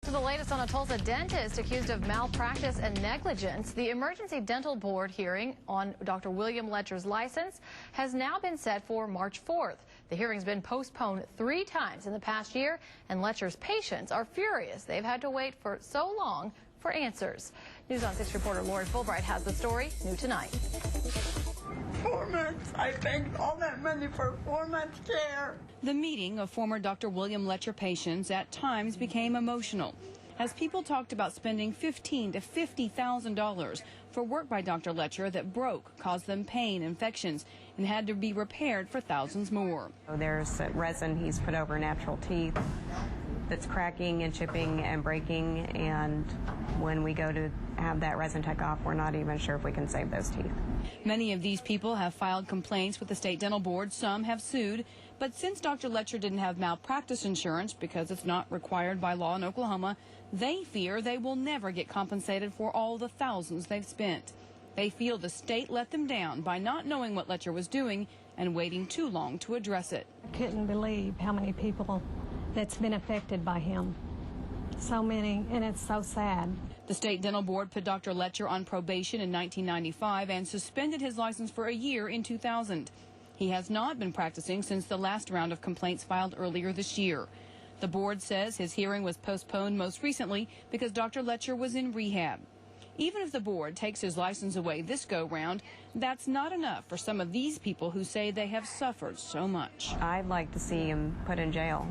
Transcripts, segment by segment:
To the latest on a Tulsa dentist accused of malpractice and negligence, the emergency dental board hearing on Dr. William Letcher's license has now been set for March 4th. The hearing's been postponed 3 times in the past year, and Letcher's patients are furious. They've had to wait for so long for answers. News on 6 reporter Lori Fulbright has the story, new tonight. 4 months. I paid all that money for 4 months care. The meeting of former Dr. William Letcher patients at times became emotional as people talked about spending $15,000 to $50,000 for work by Dr. Letcher that broke, caused them pain, infections, and had to be repaired for thousands more. There's resin he's put over natural teeth that's cracking and chipping and breaking, and when we go to have that resin tech off, we're not even sure if we can save those teeth. Many of these people have filed complaints with the state dental board. Some have sued. But since Dr. Letcher didn't have malpractice insurance because it's not required by law in Oklahoma, they fear they will never get compensated for all the thousands they've spent. They feel the state let them down by not knowing what Letcher was doing and waiting too long to address it. I couldn't believe how many people that's been affected by him. So many, and it's so sad. The state dental board put Dr. Letcher on probation in 1995 and suspended his license for a year in 2000. He has not been practicing since the last round of complaints filed earlier this year. The board says his hearing was postponed most recently because Dr. Letcher was in rehab. Even if the board takes his license away this go-round, that's not enough for some of these people who say they have suffered so much. I'd like to see him put in jail.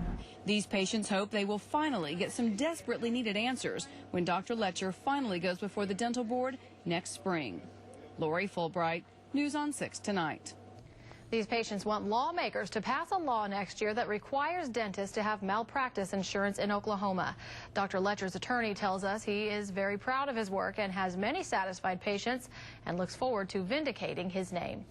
These patients hope they will finally get some desperately needed answers when Dr. Letcher finally goes before the dental board next spring. Lori Fulbright, News on 6 Tonight. These patients want lawmakers to pass a law next year that requires dentists to have malpractice insurance in Oklahoma. Dr. Letcher's attorney tells us he is very proud of his work and has many satisfied patients and looks forward to vindicating his name.